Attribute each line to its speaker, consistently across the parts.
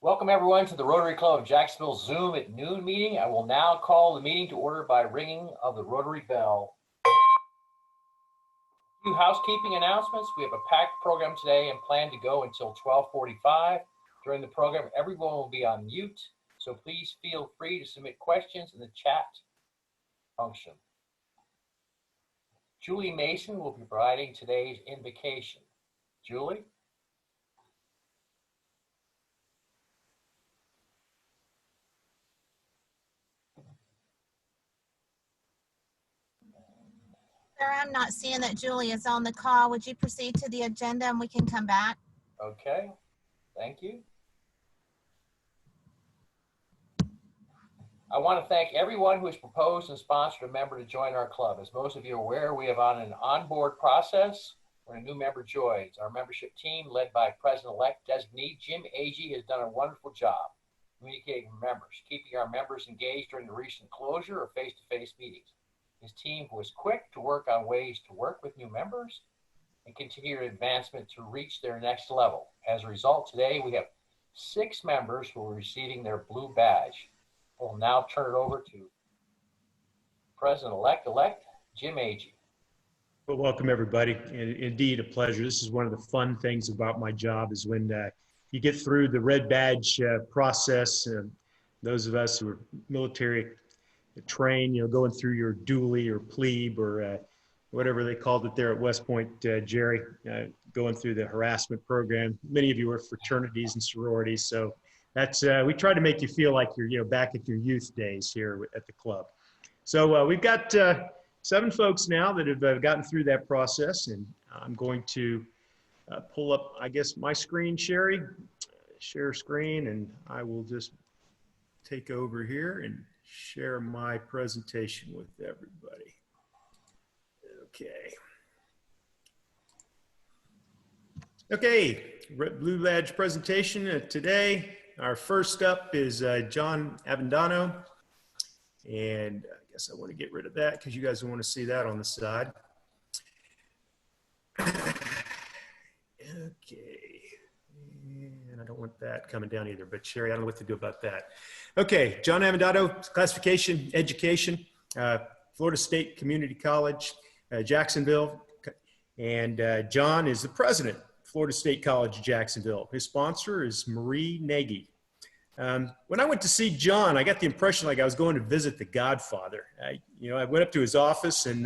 Speaker 1: Welcome everyone to the Rotary Club of Jacksonville Zoom at noon meeting. I will now call the meeting to order by ringing of the Rotary bell. A few housekeeping announcements. We have a packed program today and plan to go until 12:45. During the program, everyone will be on mute, so please feel free to submit questions in the chat function. Julie Mason will be providing today's invocation. Julie?
Speaker 2: Sir, I'm not seeing that Julie is on the call. Would you proceed to the agenda and we can come back?
Speaker 1: Okay, thank you. I want to thank everyone who has proposed and sponsored a member to join our club. As most of you are aware, we have on an onboard process when a new member joins. Our membership team, led by President-elect designee Jim Agee, has done a wonderful job communicating with members, keeping our members engaged during the recent closure of face-to-face meetings. His team was quick to work on ways to work with new members and continue advancement to reach their next level. As a result, today we have 6 members who are receiving their blue badge. We'll now turn it over to President-elect Jim Agee.
Speaker 3: Well, welcome everybody. Indeed, a pleasure. This is one of the fun things about my job is when you get through the red badge process. Those of us who are military trained, going through your dually or plebe or whatever they called it there at West Point, Gerry, going through the harassment program. Many of you are fraternities and sororities, so that's we try to make you feel like you're back at your youth days here at the club. So we've got 7 folks now that have gotten through that process, and I'm going to pull up, I guess, my screen, Sherry, share screen, and I will just take over here and share my presentation with everybody. Okay, blue badge presentation today. Our first up is John Avendano, and I guess I want to get rid of that because you guys don't want to see that on the side. Okay, and I don't want that coming down either, but Sherry, I don't know what to do about that. Okay, John Avendano, classification, education, Florida State Community College, Jacksonville, and John is the president, Florida State College, Jacksonville. His sponsor is Marie Nagy. When I went to see John, I got the impression like I was going to visit the Godfather. I went up to his office, and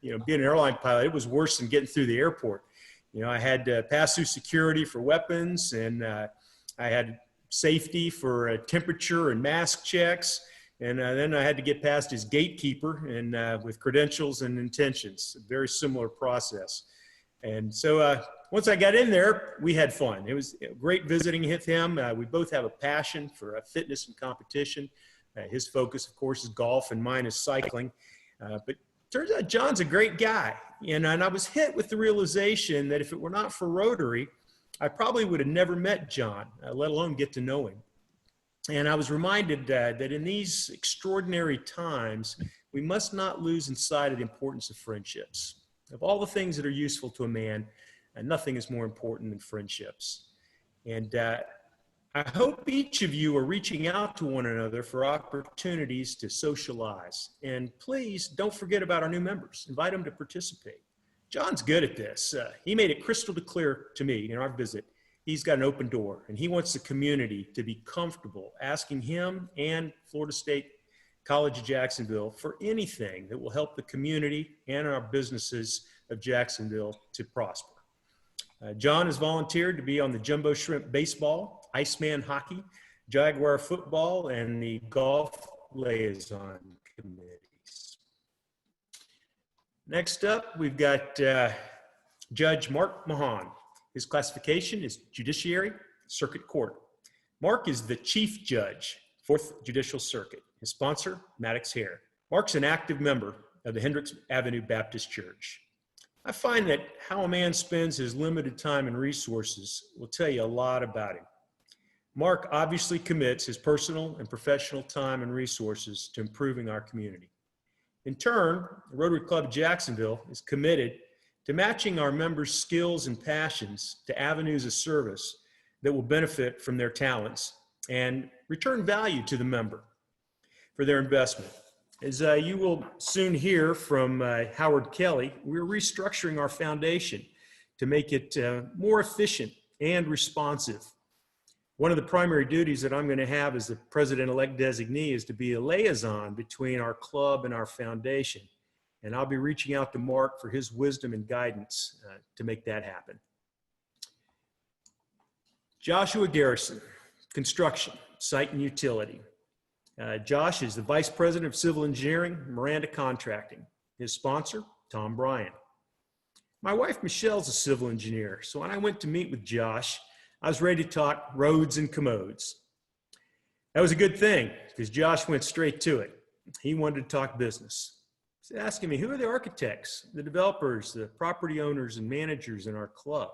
Speaker 3: being an airline pilot, it was worse than getting through the airport. I had to pass through security for weapons, and I had safety for temperature and mask checks, and then I had to get past his gatekeeper and with credentials and intentions. A very similar process. And so once I got in there, we had fun. It was great visiting with him. We both have a passion for fitness and competition. His focus, of course, is golf, and mine is cycling. But turns out John's a great guy. And I was hit with the realization that if it were not for Rotary, I probably would have never met John, let alone get to know him. And I was reminded that in these extraordinary times, we must not lose in sight of the importance of friendships. Of all the things that are useful to a man, nothing is more important than friendships. And I hope each of you are reaching out to one another for opportunities to socialize. And please don't forget about our new members. Invite them to participate. John's good at this. He made it crystal clear to me in our visit. He's got an open door, and he wants the community to be comfortable asking him and Florida State College of Jacksonville for anything that will help the community and our businesses of Jacksonville to prosper. John has volunteered to be on the Jumbo Shrimp baseball, Iceman hockey, Jaguar football, and the golf liaison committees. Next up, we've got Judge Mark Mahan. His classification is Judiciary Circuit Court. Mark is the Chief Judge, 4th Judicial Circuit. His sponsor, Maddox Hare. Mark's an active member of the Hendricks Avenue Baptist Church. I find that how a man spends his limited time and resources will tell you a lot about him. Mark obviously commits his personal and professional time and resources to improving our community. In turn, the Rotary Club of Jacksonville is committed to matching our members' skills and passions to avenues of service that will benefit from their talents and return value to the member for their investment. As you will soon hear from Howard Kelly, we're restructuring our foundation to make it more efficient and responsive. One of the primary duties that I'm going to have as the president-elect designee is to be a liaison between our club and our foundation. And I'll be reaching out to Mark for his wisdom and guidance to make that happen. Joshua Garrison, construction, site and utility. Josh is the Vice President of Civil Engineering, Miranda Contracting. His sponsor, Tom Bryan. My wife, Michelle's a civil engineer, so when I went to meet with Josh, I was ready to talk roads and commodes. That was a good thing, because Josh went straight to it. He wanted to talk business. He's asking me, who are the architects, the developers, the property owners and managers in our club?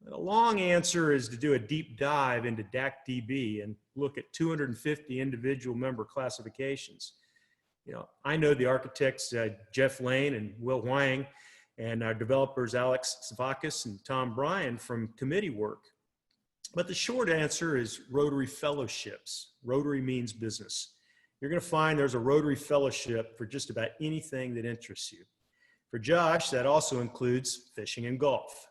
Speaker 3: The long answer is to do a deep dive into DAC-DB and look at 250 individual member classifications. You know, I know the architects, Jeff Lane and Will Huang, and our developers, Alex Savakis and Tom Bryan, from committee work. But the short answer is Rotary Fellowships. Rotary means business. You're going to find there's a Rotary Fellowship for just about anything that interests you. For Josh, that also includes fishing and golf.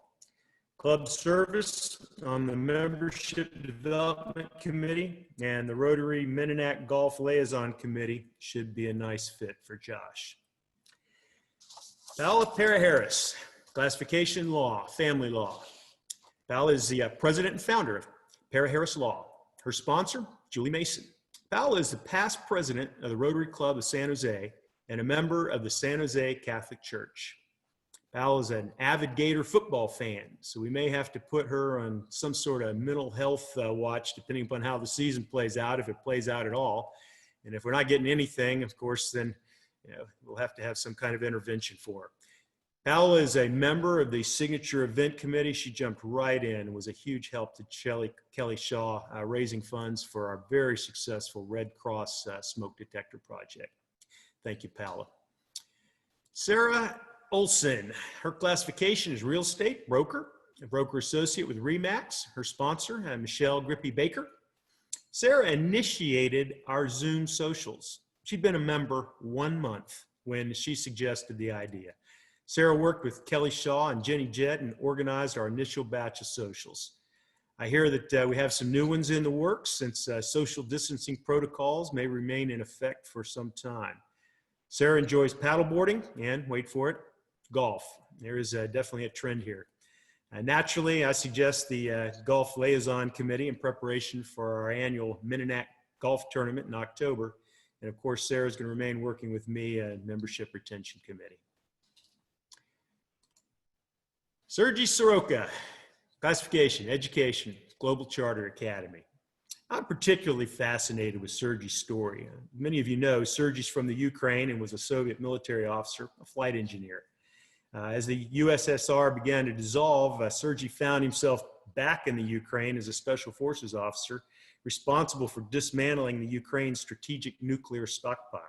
Speaker 3: Club service on the Membership Development Committee and the Rotary Mennonite Golf Liaison Committee should be a nice fit for Josh. Paola Para-Harris, classification law, family law. Paola is the president and founder of Para-Harris Law. Her sponsor, Julie Mason. Paola is the past president of the Rotary Club of San Jose and a member of the San Jose Catholic Church. Paola is an avid Gator football fan, so we may have to put her on some sort of mental health watch depending upon how the season plays out, if it plays out at all. And if we're not getting anything, of course, then we'll have to have some kind of intervention for her. Paola is a member of the Signature Event Committee. She jumped right in and was a huge help to Kelly Shaw raising funds for our very successful Red Cross smoke detector project. Thank you, Paola. Sarah Olson, her classification is real estate broker, a broker associate with RE/MAX. Her sponsor, Michelle Grippy Baker. Sarah initiated our Zoom socials. She'd been a member 1 month when she suggested the idea. Sarah worked with Kelly Shaw and Jenny Jett and organized our initial batch of socials. I hear that we have some new ones in the works since social distancing protocols may remain in effect for some time. Sarah enjoys paddleboarding and, wait for it, golf. There is definitely a trend here. Naturally, I suggest the Golf Liaison Committee in preparation for our annual Mennonite Golf Tournament in October. And of course, Sarah's going to remain working with me and Membership Retention Committee. Sergey Soroka, classification, education, Global Charter Academy. I'm particularly fascinated with Sergey's story. Many of you know Sergey's from the Ukraine and was a Soviet military officer, a flight engineer. As the USSR began to dissolve, Sergey found himself back in the Ukraine as a special forces officer, responsible for dismantling the Ukraine's strategic nuclear stockpile.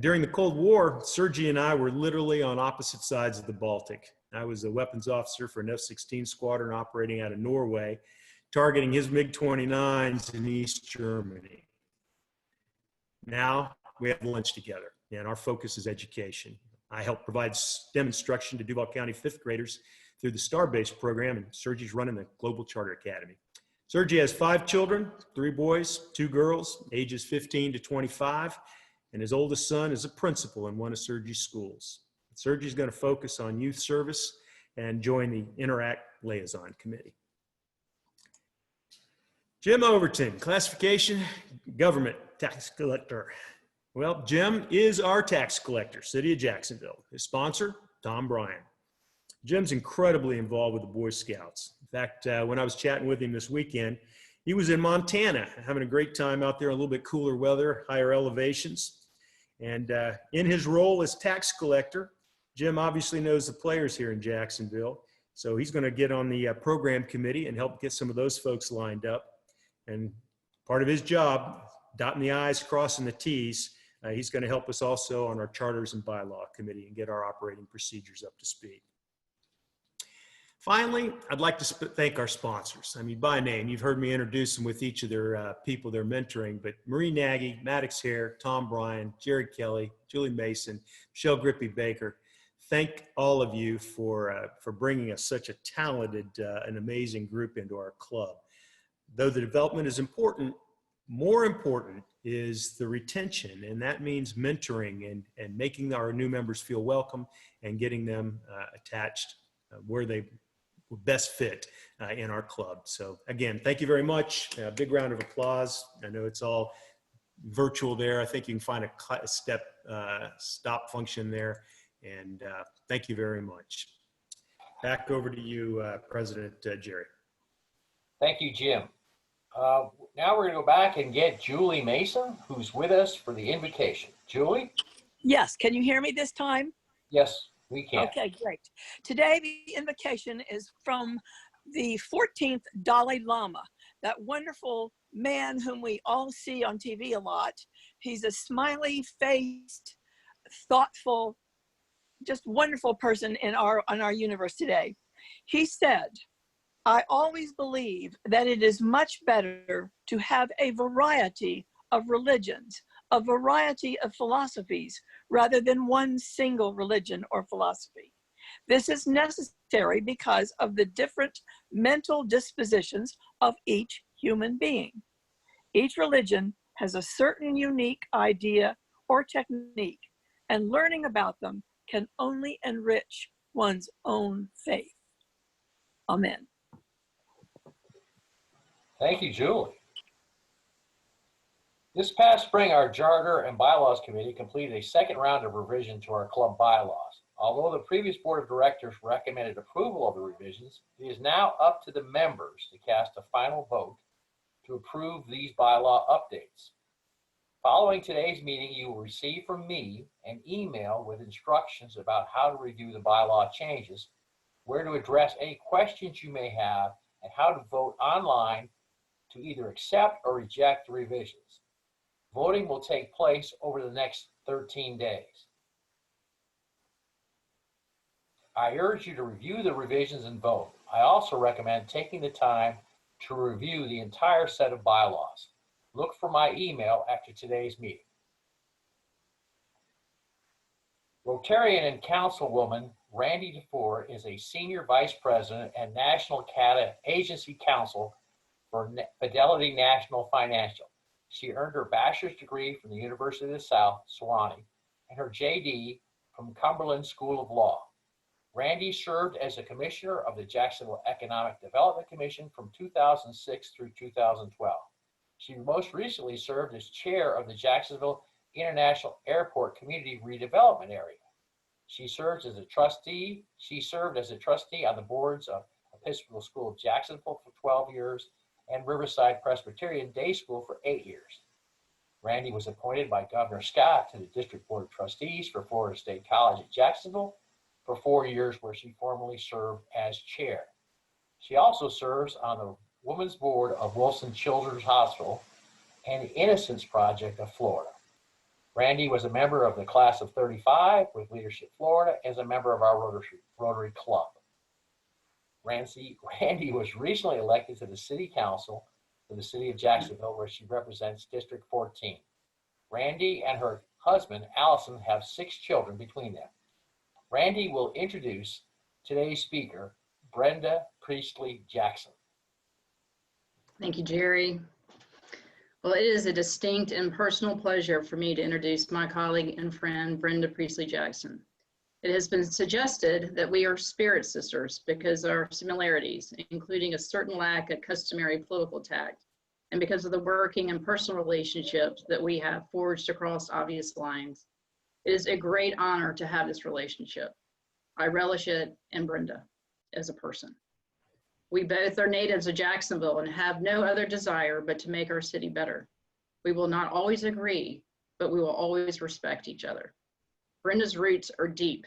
Speaker 3: During the Cold War, Sergey and I were literally on opposite sides of the Baltic. I was a weapons officer for an F-16 squadron operating out of Norway, targeting his MiG-29s in East Germany. Now we have lunch together, and our focus is education. I help provide STEM instruction to Duval County fifth graders through the STAR-based program, and Sergey's running the Global Charter Academy. Sergey has 5 children, 3 boys, 2 girls, ages 15 to 25, and his oldest son is a principal in one of Sergey's schools. Sergey's going to focus on youth service and join the Interact Liaison Committee. Jim Overton, classification, government tax collector. Well, Jim is our tax collector, City of Jacksonville. His sponsor, Tom Bryan. Jim's incredibly involved with the Boy Scouts. In fact, when I was chatting with him this weekend, he was in Montana, having a great time out there, a little bit cooler weather, higher elevations. And in his role as tax collector, Jim obviously knows the players here in Jacksonville. So he's going to get on the program committee and help get some of those folks lined up. And part of his job, dotting the I's, crossing the T's, he's going to help us also on our charters and bylaw committee and get our operating procedures up to speed. Finally, I'd like to thank our sponsors. I mean, by name, you've heard me introduce them with each of their people they're mentoring, but Marie Nagy, Maddox Hare, Tom Bryan, Jerry Kelly, Julie Mason, Michelle Grippy Baker. Thank all of you for bringing us such a talented and amazing group into our club. Though the development is important, more important is the retention, and that means mentoring and making our new members feel welcome and getting them attached where they best fit in our club. So again, thank you very much. A big round of applause. I know it's all virtual there. I think you can find a stop function there. And thank you very much. Back over to you, President Gerry.
Speaker 1: Thank you, Jim. Now we're going to go back and get Julie Mason, who's with us for the invocation. Julie?
Speaker 4: Yes, can you hear me this time?
Speaker 1: Yes, we can.
Speaker 4: Okay, great. Today, the invocation is from the 14th Dalai Lama, that wonderful man whom we all see on TV a lot. He's a smiley-faced, thoughtful, just wonderful person in our universe today. He said, I always believe that it is much better to have a variety of religions, a variety of philosophies, rather than one single religion or philosophy. This is necessary because of the different mental dispositions of each human being. Each religion has a certain unique idea or technique, and learning about them can only enrich one's own faith. Amen.
Speaker 1: Thank you, Julie. This past spring, our Charter and Bylaws Committee completed a second round of revision to our club bylaws. Although the previous board of directors recommended approval of the revisions, it is now up to the members to cast a final vote to approve these bylaw updates. Following today's meeting, you will receive from me an email with instructions about how to review the bylaw changes, where to address any questions you may have, and how to vote online to either accept or reject the revisions. Voting will take place over the next 13 days. I urge you to review the revisions and vote. I also recommend taking the time to review the entire set of bylaws. Look for my email after today's meeting. Rotarian and Councilwoman Randy DeFore is a Senior Vice President and National CATA Agency Counsel for Fidelity National Financial. She earned her bachelor's degree from the University of the South, Sewanee, and her JD from Cumberland School of Law. Randy served as a commissioner of the Jacksonville Economic Development Commission from 2006 through 2012. She most recently served as chair of the Jacksonville International Airport Community Redevelopment Area. She served as a trustee on the boards of Episcopal School of Jacksonville for 12 years and Riverside Presbyterian Day School for 8 years. Randy was appointed by Governor Scott to the District Board of Trustees for Florida State College at Jacksonville for 4 years, where she formerly served as chair. She also serves on the Women's Board of Wilson Children's Hospital and the Innocence Project of Florida. Randy was a member of the Class of 35 with Leadership Florida as a member of our Rotary Club. Randy was recently elected to the City Council for the City of Jacksonville, where she represents District 14. Randy and her husband, Allison, have 6 children between them. Randy will introduce today's speaker, Brenda Priestley Jackson.
Speaker 5: Thank you, Gerry. Well, it is a distinct and personal pleasure for me to introduce my colleague and friend, Brenda Priestley Jackson. It has been suggested that we are spirit sisters because of our similarities, including a certain lack of customary political tact, and because of the working and personal relationships that we have forged across obvious lines. It is a great honor to have this relationship. I relish it in Brenda as a person. We both are natives of Jacksonville and have no other desire but to make our city better. We will not always agree, but we will always respect each other. Brenda's roots are deep.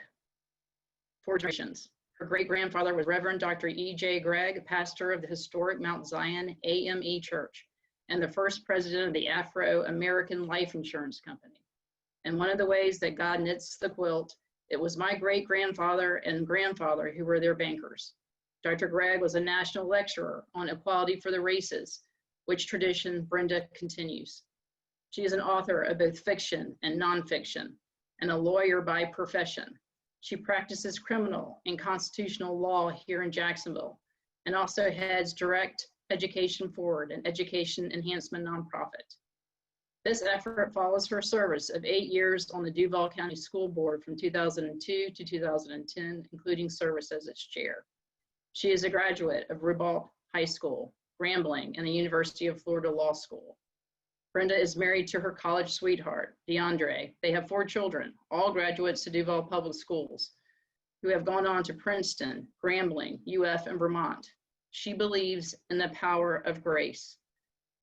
Speaker 5: 4 generations. Her great-grandfather was Reverend Dr. E.J. Gregg, pastor of the historic Mount Zion AME Church, and the first president of the Afro-American Life Insurance Company. And one of the ways that God knits the quilt, it was my great-grandfather and grandfather who were their bankers. Dr. Gregg was a national lecturer on equality for the races, which tradition Brenda continues. She is an author of both fiction and nonfiction, and a lawyer by profession. She practices criminal and constitutional law here in Jacksonville, and also heads Direct Education Forward, an education enhancement nonprofit. This effort follows her service of 8 years on the Duval County School Board from 2002 to 2010, including service as its chair. She is a graduate of Ribault High School, Grambling, and the University of Florida Law School. Brenda is married to her college sweetheart, DeAndre. They have 4 children, all graduates of Duval Public Schools, who have gone on to Princeton, Grambling, UF, and Vermont. She believes in the power of grace.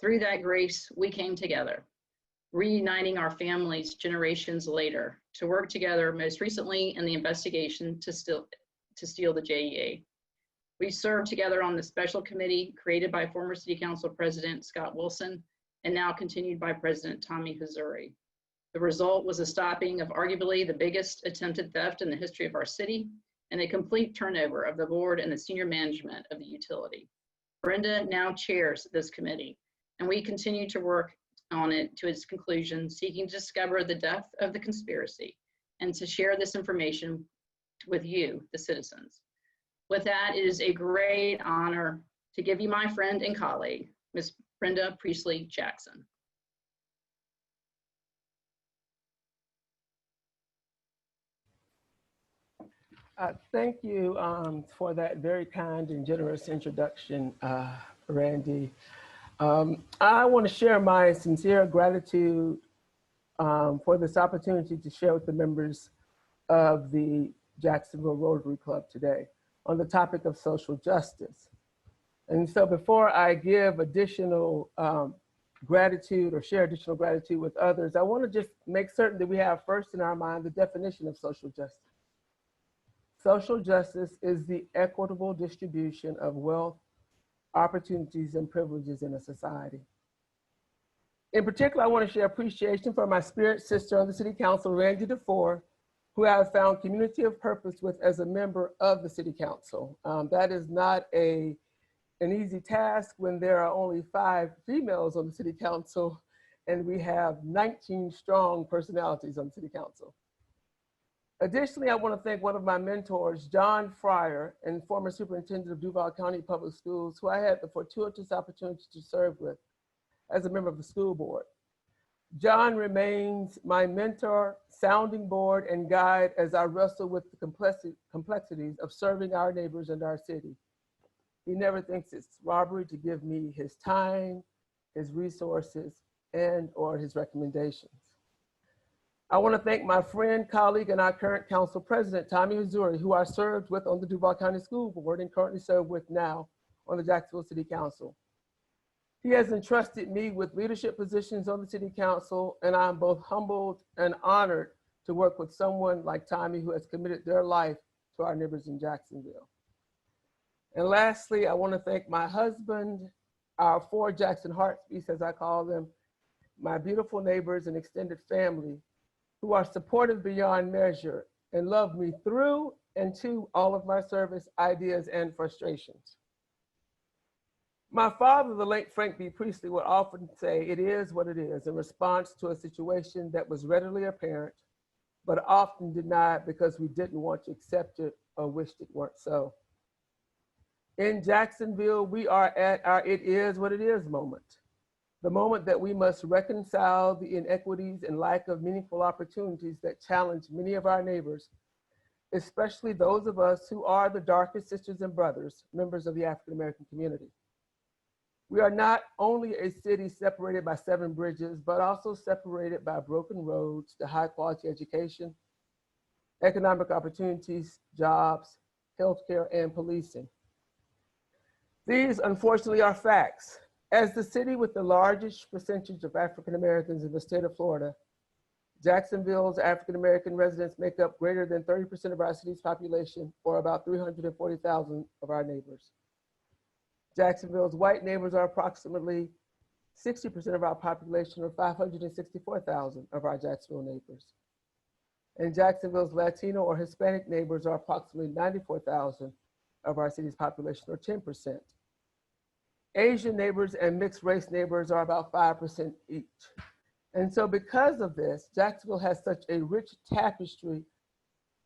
Speaker 5: Through that grace, we came together, reuniting our families generations later to work together, most recently in the investigation to steal the JEA. We served together on the special committee created by former City Council President Scott Wilson and now continued by President Tommy Hazouri. The result was a stopping of arguably the biggest attempted theft in the history of our city and a complete turnover of the board and the senior management of the utility. Brenda now chairs this committee, and we continue to work on it to its conclusion, seeking to discover the depth of the conspiracy and to share this information with you, the citizens. With that, it is a great honor to give you my friend and colleague, Ms. Brenda Priestley Jackson.
Speaker 6: Thank you for that very kind and generous introduction, Randy. I want to share my sincere gratitude for this opportunity to share with the members of the Jacksonville Rotary Club today on the topic of social justice. And so before I give additional gratitude or share additional gratitude with others, I want to just make certain that we have first in our mind the definition of social justice. Social justice is the equitable distribution of wealth, opportunities, and privileges in a society. In particular, I want to share appreciation for my spirit sister on the City Council, Randy DeFore, who I have found community of purpose with as a member of the City Council. That is not an easy task when there are only 5 females on the City Council and we have 19 strong personalities on the City Council. Additionally, I want to thank one of my mentors, John Fryer, and former superintendent of Duval County Public Schools, who I had the fortuitous opportunity to serve with as a member of the school board. John remains my mentor, sounding board, and guide as I wrestle with the complexities of serving our neighbors and our city. He never thinks it's robbery to give me his time, his resources, and/or his recommendations. I want to thank my friend, colleague, and our current council president, Tommy Hazouri, who I served with on the Duval County School Board and currently serve with now on the Jacksonville City Council. He has entrusted me with leadership positions on the City Council, and I'm both humbled and honored to work with someone like Tommy, who has committed their life to our neighbors in Jacksonville. And lastly, I want to thank my husband, our 4 Jackson Heartbeats, as I call them, my beautiful neighbors and extended family, who are supportive beyond measure and love me through and to all of my service, ideas, and frustrations. My father, the late Frank B. Priestley, would often say, "It is what it is," in response to a situation that was readily apparent, but often denied because we didn't want to accept it or wished it weren't so. In Jacksonville, we are at our "it is what it is" moment. The moment that we must reconcile the inequities and lack of meaningful opportunities that challenge many of our neighbors, especially those of us who are the darkest sisters and brothers, members of the African American community. We are not only a city separated by 7 bridges, but also separated by broken roads to high quality education, economic opportunities, jobs, healthcare, and policing. These, unfortunately, are facts. As the city with the largest percentage of African Americans in the state of Florida, Jacksonville's African American residents make up greater than 30% of our city's population, or about 340,000 of our neighbors. Jacksonville's white neighbors are approximately 60% of our population, or 564,000 of our Jacksonville neighbors. And Jacksonville's Latino or Hispanic neighbors are approximately 94,000, of our city's population, or 10%. Asian neighbors and mixed race neighbors are about 5% each. And so because of this, Jacksonville has such a rich tapestry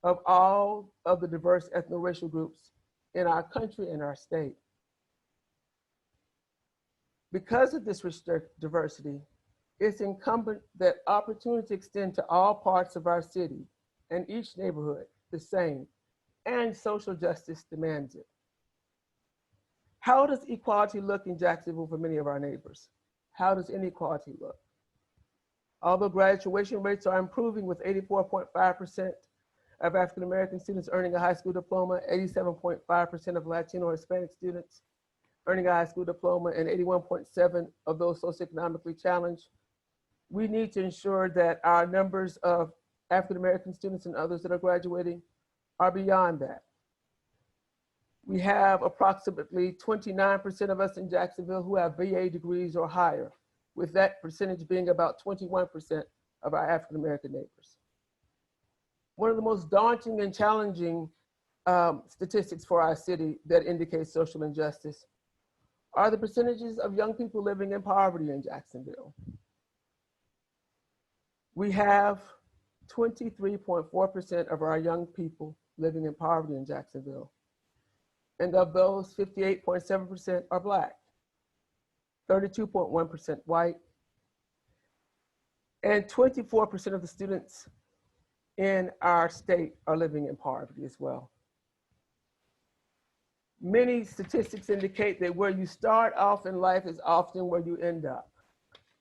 Speaker 6: of all of the diverse ethno-racial groups in our country and our state. Because of this rich diversity, it's incumbent that opportunity extend to all parts of our city and each neighborhood the same, and social justice demands it. How does equality look in Jacksonville for many of our neighbors? How does inequality look? Although graduation rates are improving with 84.5% of African American students earning a high school diploma, 87.5% of Latino or Hispanic students earning a high school diploma, and 81.7% of those socioeconomically challenged, we need to ensure that our numbers of African American students and others that are graduating are beyond that. We have approximately 29% of us in Jacksonville who have BA degrees or higher, with that percentage being about 21% of our African American neighbors. One of the most daunting and challenging statistics for our city that indicates social injustice are the percentages of young people living in poverty in Jacksonville. We have 23.4% of our young people living in poverty in Jacksonville. And of those, 58.7% are Black, 32.1% white, and 24% of the students in our state are living in poverty as well. Many statistics indicate that where you start off in life is often where you end up.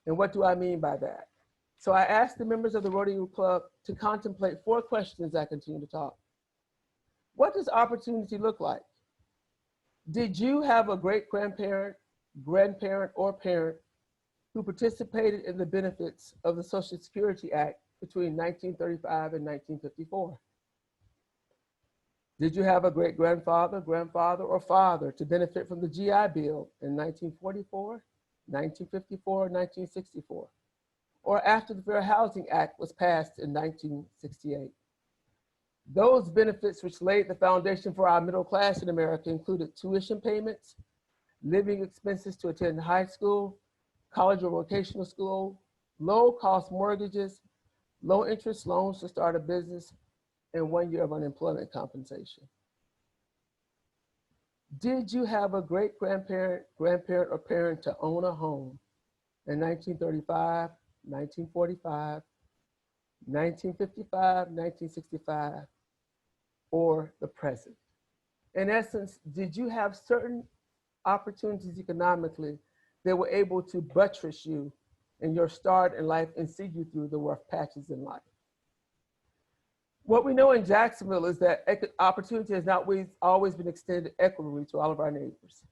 Speaker 6: And what do I mean by that? So I asked the members of the Rotary Club to contemplate 4 questions as I continue to talk. What does opportunity look like? Did you have a great-grandparent, grandparent, or parent who participated in the benefits of the Social Security Act between 1935 and 1954? Did you have a great-grandfather, grandfather, or father to benefit from the GI Bill in 1944, 1954, 1964, or after the Fair Housing Act was passed in 1968? Those benefits which laid the foundation for our middle class in America included tuition payments, living expenses to attend high school, college or vocational school, low-cost mortgages, low-interest loans to start a business, and 1 year of unemployment compensation. Did you have a great-grandparent, grandparent, or parent to own a home in 1935, 1945, 1955, 1965, or the present? In essence, did you have certain opportunities economically that were able to buttress you in your start in life and see you through the rough patches in life? What we know in Jacksonville is that opportunity has not always been extended equitably to all of our neighbors.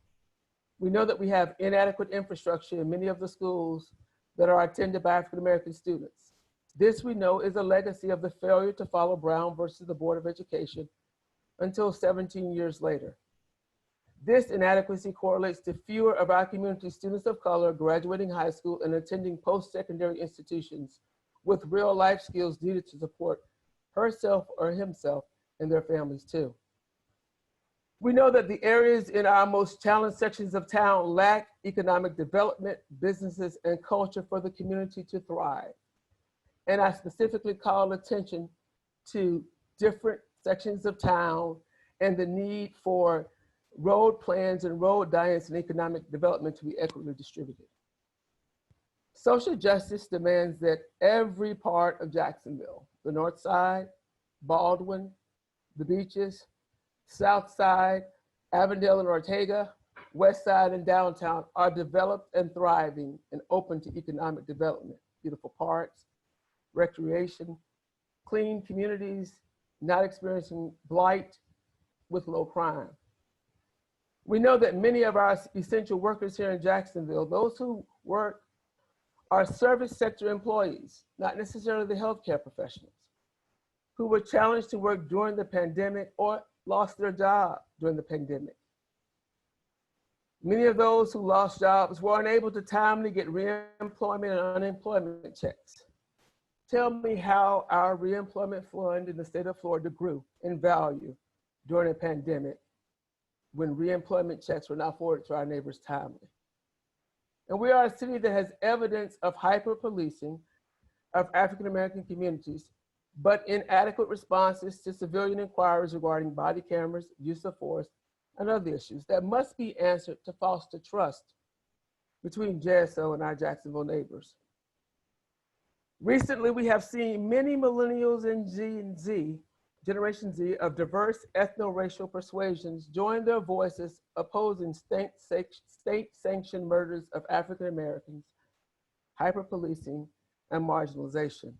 Speaker 6: We know that we have inadequate infrastructure in many of the schools that are attended by African American students. This, we know, is a legacy of the failure to follow Brown versus the Board of Education until 17 years later. This inadequacy correlates to fewer of our community students of color graduating high school and attending post-secondary institutions with real life skills needed to support herself or himself and their families too. We know that the areas in our most challenged sections of town lack economic development, businesses, and culture for the community to thrive. And I specifically call attention to different sections of town and the need for road plans and road diets and economic development to be equitably distributed. Social justice demands that every part of Jacksonville, the North Side, Baldwin, the beaches, South Side, Avondale and Ortega, West Side and downtown are developed and thriving and open to economic development. Beautiful parks, recreation, clean communities, not experiencing blight with low crime. We know that many of our essential workers here in Jacksonville, those who work, are service sector employees, not necessarily the healthcare professionals, who were challenged to work during the pandemic or lost their job during the pandemic. Many of those who lost jobs were unable to timely get reemployment and unemployment checks. Tell me how our reemployment fund in the state of Florida grew in value during a pandemic when reemployment checks were not forwarded to our neighbors timely. And we are a city that has evidence of hyper-policing of African-American communities, but inadequate responses to civilian inquiries regarding body cameras, use of force, and other issues that must be answered to foster trust between JSO and our Jacksonville neighbors. Recently, we have seen many millennials and Generation Z of diverse ethno-racial persuasions join their voices opposing state-sanctioned murders of African Americans, hyper-policing, and marginalization.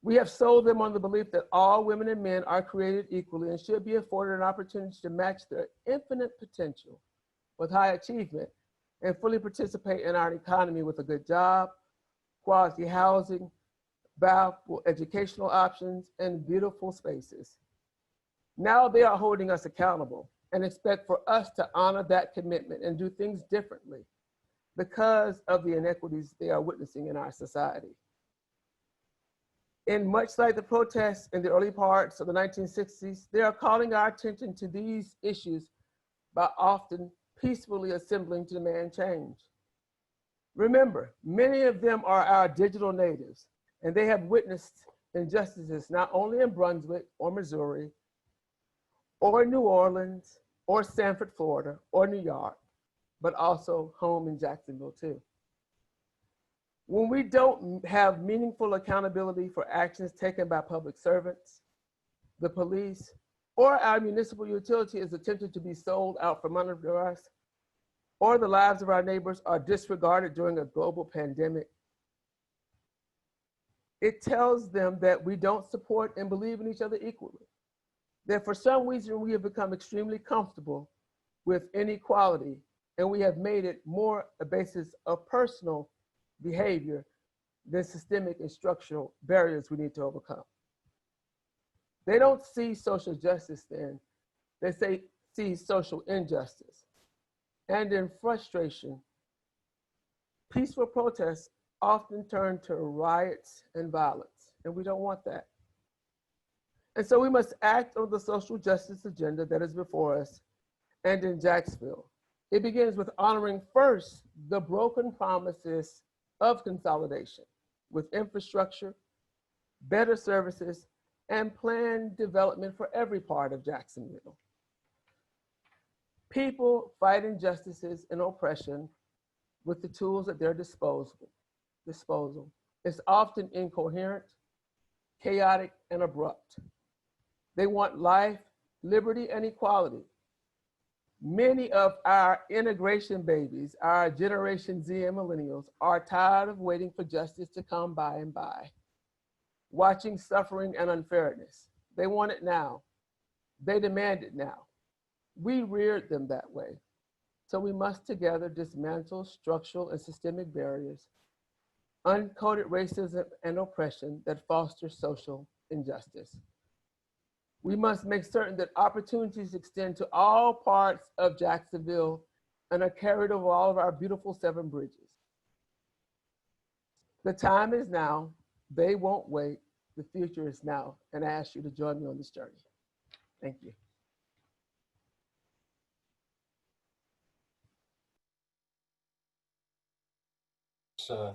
Speaker 6: We have sold them on the belief that all women and men are created equally and should be afforded an opportunity to match their infinite potential with high achievement and fully participate in our economy with a good job, quality housing, valuable educational options, and beautiful spaces. Now they are holding us accountable and expect for us to honor that commitment and do things differently because of the inequities they are witnessing in our society. In much like the protests in the early parts of the 1960s, they are calling our attention to these issues by often peacefully assembling to demand change. Remember, many of them are our digital natives, and they have witnessed injustices not only in Brunswick or Missouri, or New Orleans, or Sanford, Florida, or New York, but also home in Jacksonville too. When we don't have meaningful accountability for actions taken by public servants, the police, or our municipal utility is attempted to be sold out from under us, or the lives of our neighbors are disregarded during a global pandemic, it tells them that we don't support and believe in each other equally. That for some reason we have become extremely comfortable with inequality, and we have made it more a basis of personal behavior than systemic and structural barriers we need to overcome. They don't see social justice then, they see social injustice. And in frustration, peaceful protests often turn to riots and violence, and we don't want that. And so we must act on the social justice agenda that is before us and in Jacksonville. It begins with honoring first the broken promises of consolidation with infrastructure, better services, and planned development for every part of Jacksonville. People fight injustices and oppression with the tools at their disposal. It's often incoherent, chaotic, and abrupt. They want life, liberty, and equality. Many of our integration babies, our Generation Z and millennials, are tired of waiting for justice to come by and by, watching suffering and unfairness. They want it now. They demand it now. We reared them that way. So we must together dismantle structural and systemic barriers, uncoded racism and oppression that foster social injustice. We must make certain that opportunities extend to all parts of Jacksonville and are carried over all of our beautiful 7 bridges. The time is now. They won't wait. The future is now. And I ask you to join me on this journey. Thank you.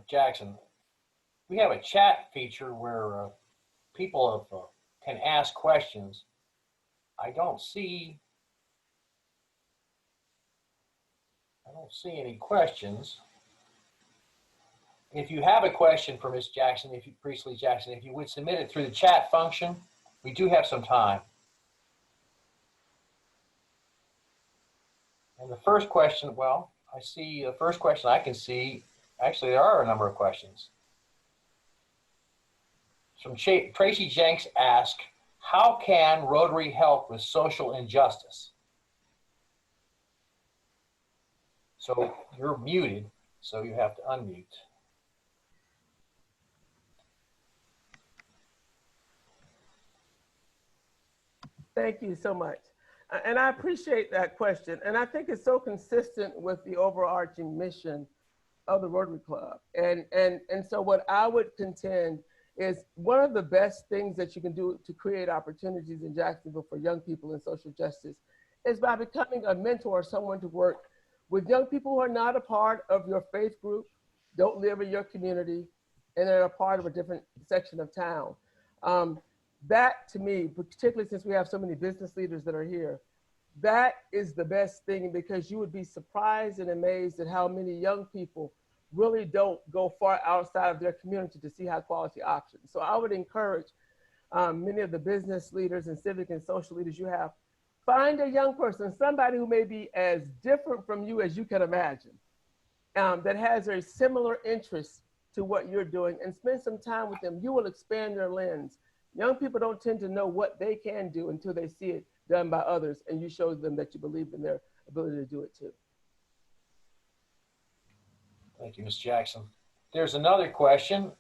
Speaker 1: Jackson, we have a chat feature where people can ask questions. I don't see any questions. If you have a question for Ms. Jackson, Priestley Jackson, if you would submit it through the chat function, we do have some time. And the first question, well, I see the first question I can see, actually there are a number of questions. From Tracy Jenks asked, how can Rotary help with social injustice? So you're muted, so you have to unmute.
Speaker 6: Thank you so much. And I appreciate that question. And I think it's so consistent with the overarching mission of the Rotary Club. And so what I would contend is one of the best things that you can do to create opportunities in Jacksonville for young people in social justice is by becoming a mentor or someone to work with young people who are not a part of your faith group, don't live in your community, and are a part of a different section of town. That to me, particularly since we have so many business leaders that are here, that is the best thing, because you would be surprised and amazed at how many young people really don't go far outside of their community to see high quality options. So I would encourage many of the business leaders and civic and social leaders you have, find a young person, somebody who may be as different from you as you can imagine, that has a similar interest to what you're doing, and spend some time with them. You will expand their lens. Young people don't tend to know what they can do until they see it done by others, and you show them that you believe in their ability to do it too.
Speaker 1: Thank you, Ms. Jackson. There's another question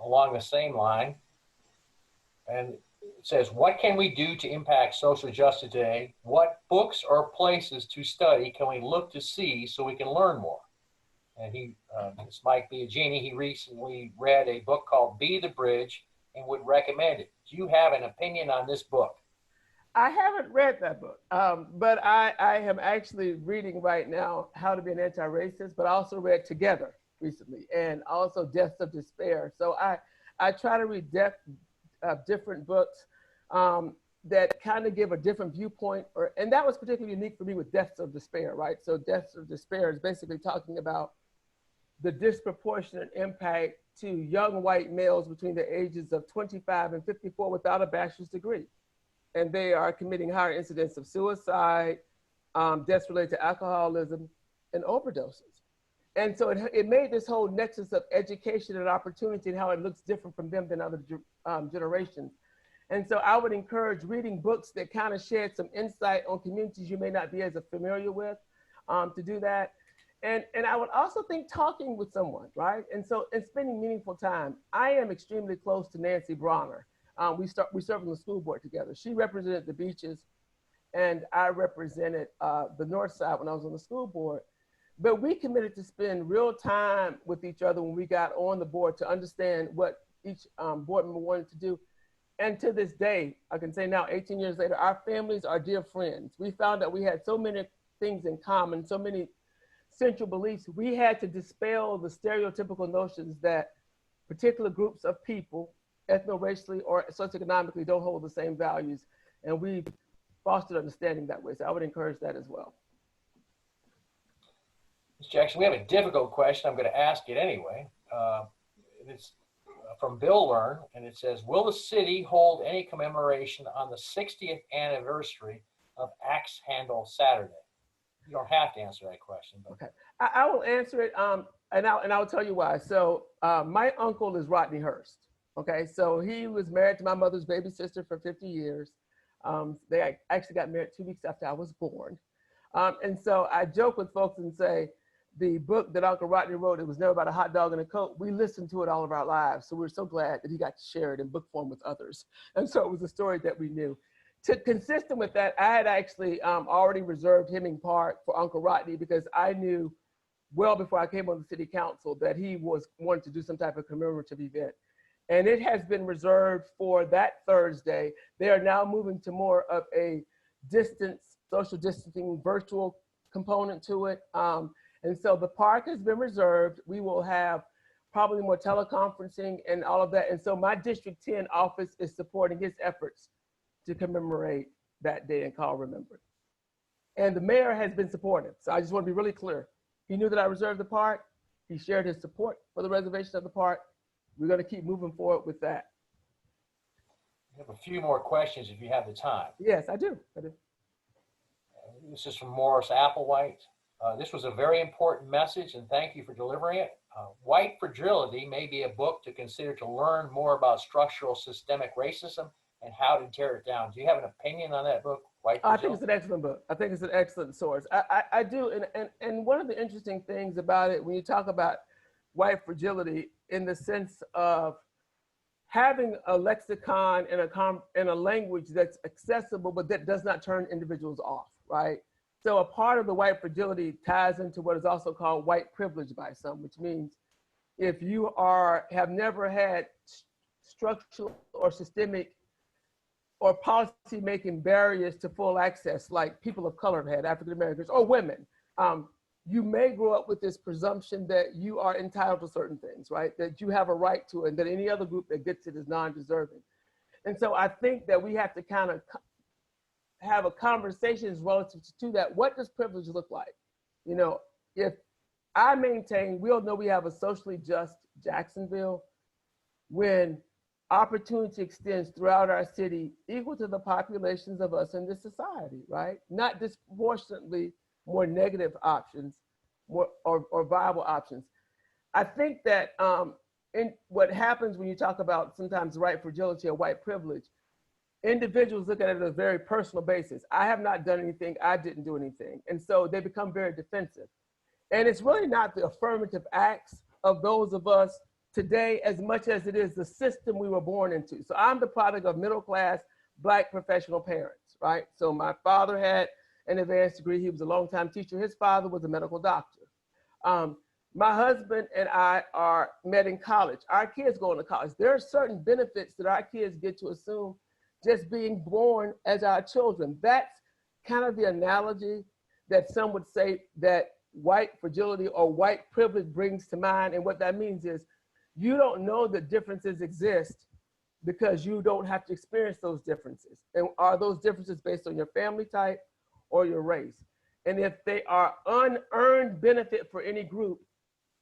Speaker 1: along the same line, and it says, what can we do to impact social justice today? What books or places to study can we look to see so we can learn more? And this might be a genie, he recently read a book called Be the Bridge and would recommend it. Do you have an opinion on this book?
Speaker 6: I haven't read that book, but I am actually reading right now How to Be an Anti-Racist, but I also read Together recently, and also Deaths of Despair. So I try to read different books that kind of give a different viewpoint, and that was particularly unique for me with Deaths of Despair, right? So Deaths of Despair is basically talking about the disproportionate impact to young white males between the ages of 25 and 54 without a bachelor's degree. And they are committing higher incidents of suicide, deaths related to alcoholism, and overdoses. And so it made this whole nexus of education and opportunity and how it looks different from them than other generations. And so I would encourage reading books that kind of shed some insight on communities you may not be as familiar with, to do that. And I would also think talking with someone, right? And spending meaningful time. I am extremely close to Nancy Bronner. We served on the school board together. She represented the beaches, and I represented the north side when I was on the school board. But we committed to spend real time with each other when we got on the board to understand what each board member wanted to do. And to this day, I can say now, 18 years later, our families are dear friends. We found that we had so many things in common, so many central beliefs. We had to dispel the stereotypical notions that particular groups of people, ethno-racially or socioeconomically, don't hold the same values. And we fostered understanding that way. So I would encourage that as well.
Speaker 1: Ms. Jackson, we have a difficult question. I'm going to ask it anyway. It's from Bill Learn, and it says, will the city hold any commemoration on the 60th anniversary of Axe Handle Saturday? You don't have to answer that question. But.
Speaker 6: Okay, I will answer it, and I'll tell you why. So my uncle is Rodney Hurst. Okay, so he was married to my mother's baby sister for 50 years. They actually got married 2 weeks after I was born. And so I joke with folks and say, the book that Uncle Rodney wrote, It Was Never About a Hot Dog and a Coat, we listened to it all of our lives. So we're so glad that he got to share it in book form with others. And so it was a story that we knew. Consistent with that, I had actually already reserved Hemming Park for Uncle Rodney, because I knew well before I came on the city council that he wanted to do some type of commemorative event. And it has been reserved for that Thursday. They are now moving to more of a social distancing, virtual component to it. And so the park has been reserved. We will have probably more teleconferencing and all of that. And so my District 10 office is supporting his efforts to commemorate that day and call remembrance. And the mayor has been supportive. So I just want to be really clear. He knew that I reserved the park. He shared his support for the reservation of the park. We're going to keep moving forward with that.
Speaker 1: We have a few more questions if you have the time.
Speaker 6: Yes, I do.
Speaker 1: This is from Morris Applewhite. This was a very important message, and thank you for delivering it. White Fragility may be a book to consider to learn more about structural systemic racism and how to tear it down. Do you have an opinion on that book, White Fragility?
Speaker 6: I think it's an excellent book. I think it's an excellent source. I do, and one of the interesting things about it, when you talk about white fragility, in the sense of having a lexicon and a language that's accessible, but that does not turn individuals off, right? So a part of the white fragility ties into what is also called white privilege by some, which means if you have never had structural or systemic or policy making barriers to full access, like people of color have had, African Americans or women. You may grow up with this presumption that you are entitled to certain things, right? That you have a right to it, and that any other group that gets it is non-deserving. And so I think that we have to kind of have a conversation relative to that. What does privilege look like? You know, if I maintain, we all know we have a socially just Jacksonville, when opportunity extends throughout our city equal to the populations of us in this society, right? Not disproportionately more negative options, more or viable options. I think that in what happens when you talk about sometimes white fragility or white privilege, individuals look at it on a very personal basis. I have not done anything, I didn't do anything. And so they become very defensive. And it's really not the affirmative acts of those of us today as much as it is the system we were born into. So I'm the product of middle-class Black professional parents, right? So my father had an advanced degree. He was a longtime teacher. His father was a medical doctor. My husband and I are met in college. Our kids go into college. There are certain benefits that our kids get to assume just being born as our children. That's kind of the analogy that some would say that white fragility or white privilege brings to mind. And what that means is you don't know that differences exist because you don't have to experience those differences. And are those differences based on your family type or your race? And if they are unearned benefit for any group,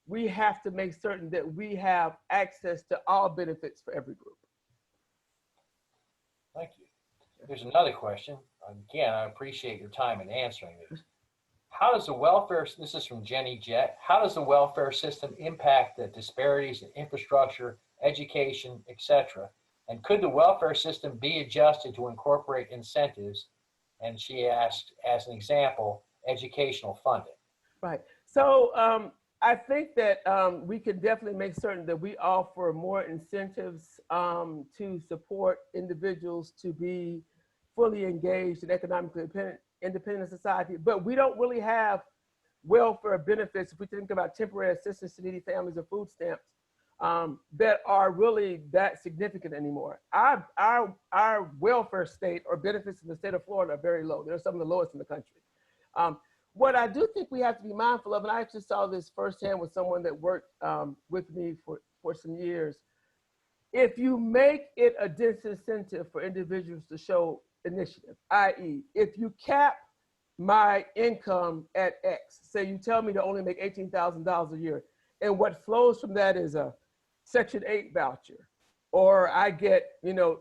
Speaker 6: we have to make certain that we have access to all benefits for every group.
Speaker 1: Thank you. There's another question. Again, I appreciate your time in answering this. How does the welfare, this is from Jenny Jett, how does the welfare system impact the disparities in infrastructure, education, etc.? And could the welfare system be adjusted to incorporate incentives? And she asked, as an example, educational funding.
Speaker 6: Right. So I think that we can definitely make certain that we offer more incentives to support individuals to be fully engaged in economically independent society, but we don't really have welfare benefits, if we think about temporary assistance to needy families or food stamps, that are really that significant anymore. Our welfare state or benefits in the state of Florida are very low. They're some of the lowest in the country. What I do think we have to be mindful of, and I actually saw this firsthand with someone that worked with me for some years, if you make it a disincentive for individuals to show initiative, i.e., if you cap my income at X, say you tell me to only make $18,000 a year, and what flows from that is a Section 8 voucher, or I get,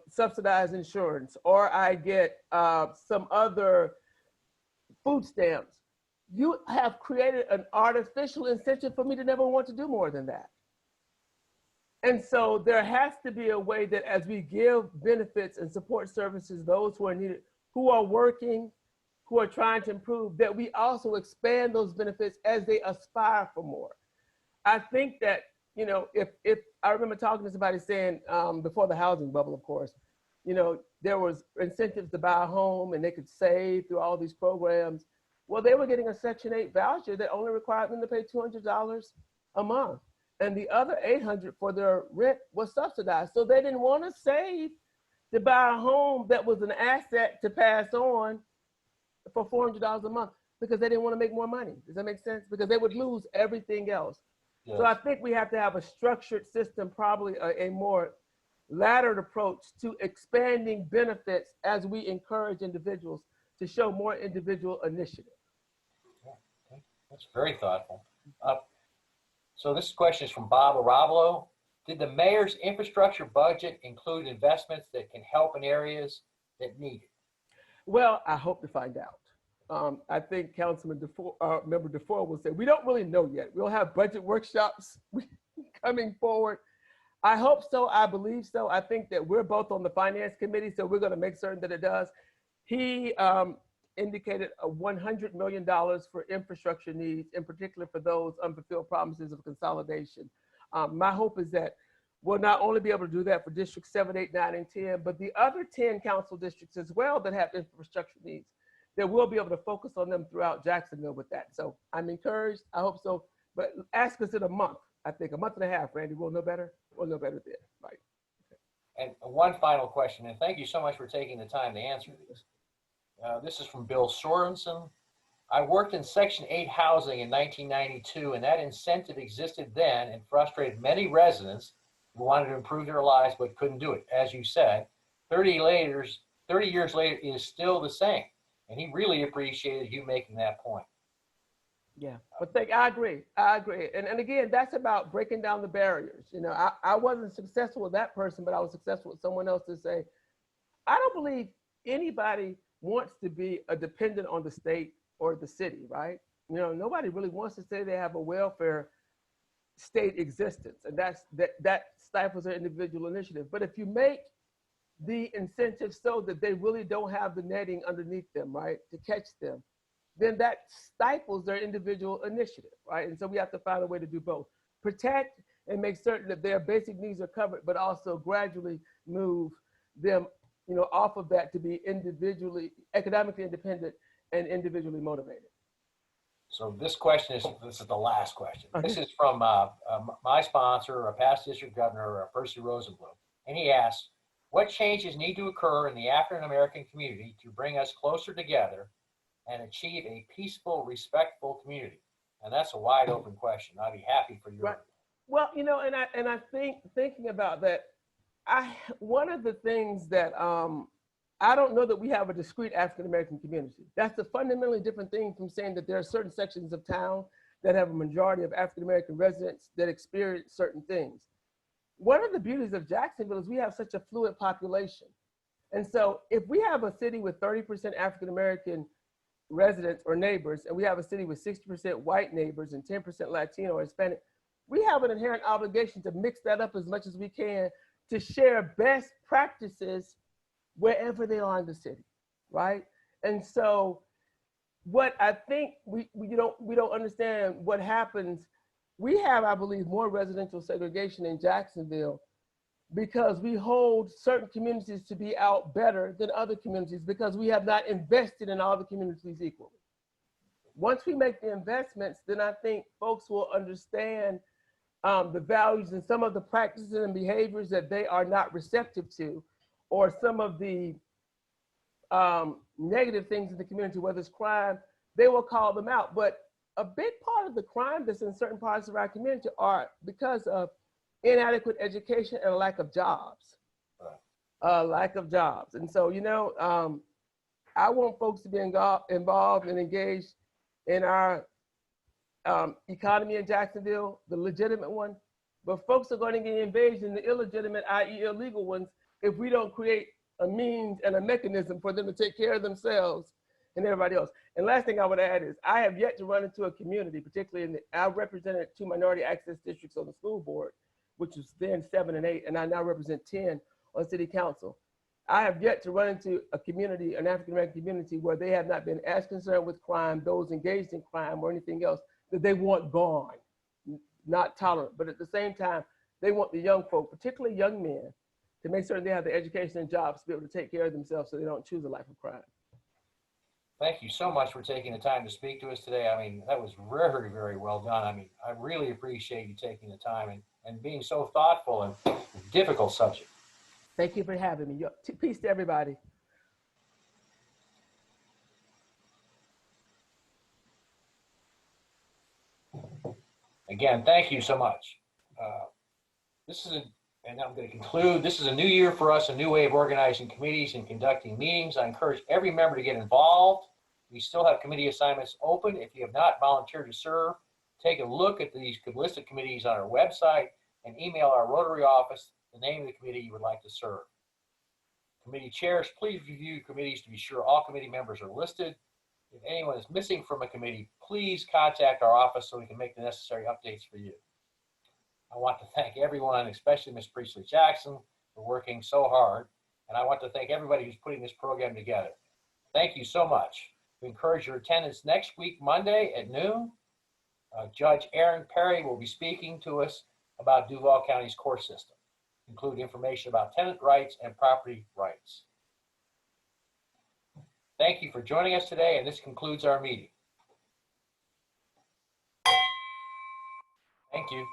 Speaker 6: subsidized insurance, or I get some other food stamps, you have created an artificial incentive for me to never want to do more than that. And so there has to be a way that as we give benefits and support services, those who are needed, who are working, who are trying to improve, that we also expand those benefits as they aspire for more. I think that, if I remember talking to somebody saying before the housing bubble, of course, there was incentives to buy a home and they could save through all these programs. Well, they were getting a Section 8 voucher that only required them to pay $200 a month. And the other $800 for their rent was subsidized. So they didn't want to save to buy a home that was an asset to pass on for $400 a month because they didn't want to make more money. Does that make sense? Because they would lose everything else. Yes. So I think we have to have a structured system, probably a more laddered approach to expanding benefits as we encourage individuals to show more individual initiative.
Speaker 1: Okay. That's very thoughtful. So this question is from Bob Arablo. Did the mayor's infrastructure budget include investments that can help in areas that need it?
Speaker 6: Well, I hope to find out. I think Councilman Member DeFore will say, we don't really know yet. We'll have budget workshops coming forward. I hope so, I believe so. I think that we're both on the finance committee, so we're gonna make certain that it does. He indicated a $100 million for infrastructure needs, in particular for those unfulfilled promises of consolidation. My hope is that we'll not only be able to do that for District 7, 8, 9, and 10, but the other 10 council districts as well that have infrastructure needs, that we'll be able to focus on them throughout Jacksonville with that. So I'm encouraged, I hope so, but ask us in a month, I think, a month and a half, Randy, we'll know better then, right?
Speaker 1: And one final question, and thank you so much for taking the time to answer these. This is from Bill Sorensen. I worked in Section 8 housing in 1992, and that incentive existed then and frustrated many residents who wanted to improve their lives but couldn't do it. As you said, 30 years later, it is still the same. And he really appreciated you making that point.
Speaker 6: Yeah, but I agree. And again, that's about breaking down the barriers. You know, I wasn't successful with that person, but I was successful with someone else to say, I don't believe anybody wants to be a dependent on the state or the city, right? You know, nobody really wants to say they have a welfare state existence, and that stifles their individual initiative. But if you make the incentive so that they really don't have the netting underneath them, right, to catch them, then that stifles their individual initiative, right? And so we have to find a way to do both. Protect and make certain that their basic needs are covered, but also gradually move them, you know, off of that to be economically independent and individually motivated.
Speaker 1: So this is the last question.
Speaker 6: Okay.
Speaker 1: This is from my sponsor, a past district governor, Percy Rosenblum. And he asks, what changes need to occur in the African American community to bring us closer together and achieve a peaceful, respectful community? And that's a wide open question. I'd be happy for your.
Speaker 6: Right. Well, you know, and I think thinking about that, one of the things that I don't know that we have a discrete African American community. That's a fundamentally different thing from saying that there are certain sections of town that have a majority of African American residents that experience certain things. One of the beauties of Jacksonville is we have such a fluid population. And so if we have a city with 30% African American residents or neighbors, and we have a city with 60% white neighbors and 10% Latino or Hispanic, we have an inherent obligation to mix that up as much as we can to share best practices wherever they are in the city, right? And so what I think we don't understand what happens, we have, I believe, more residential segregation in Jacksonville because we hold certain communities to be out better than other communities because we have not invested in all the communities equally. Once we make the investments, then I think folks will understand the values and some of the practices and behaviors that they are not receptive to, or some of the negative things in the community, whether it's crime, they will call them out. But a big part of the crime that's in certain parts of our community are because of inadequate education and a lack of jobs. Lack of jobs. And so, you know, I want folks to be involved and engaged in our economy in Jacksonville, the legitimate one. But folks are going to get engaged in the illegitimate, i.e. illegal ones, if we don't create a means and a mechanism for them to take care of themselves and everybody else. And last thing I would add is I have yet to run into a community, particularly I represented 2 minority access districts on the school board, which was then 7 and 8, and I now represent 10 on city council. I have yet to run into a community, an African American community, where they have not been as concerned with crime, those engaged in crime or anything else, that they want gone, not tolerant. But at the same time, they want the young folk, particularly young men, to make certain they have the education and jobs to be able to take care of themselves so they don't choose a life of crime.
Speaker 1: Thank you so much for taking the time to speak to us today. I mean, that was very, very well done. I mean, I really appreciate you taking the time and being so thoughtful and difficult subject.
Speaker 6: Thank you for having me. Peace to everybody.
Speaker 1: Again, thank you so much. And I'm going to conclude, this is a new year for us, a new way of organizing committees and conducting meetings. I encourage every member to get involved. We still have committee assignments open. If you have not volunteered to serve, take a look at these list of committees on our website and email our Rotary office the name of the committee you would like to serve. Committee chairs, please review committees to be sure all committee members are listed. If anyone is missing from a committee, please contact our office so we can make the necessary updates for you. I want to thank everyone, especially Ms. Priestley Jackson, for working so hard. And I want to thank everybody who's putting this program together. Thank you so much. We encourage your attendance next week, Monday at noon. Judge Aaron Perry will be speaking to us about Duval County's court system, including information about tenant rights and property rights. Thank you for joining us today, and this concludes our meeting. Thank you.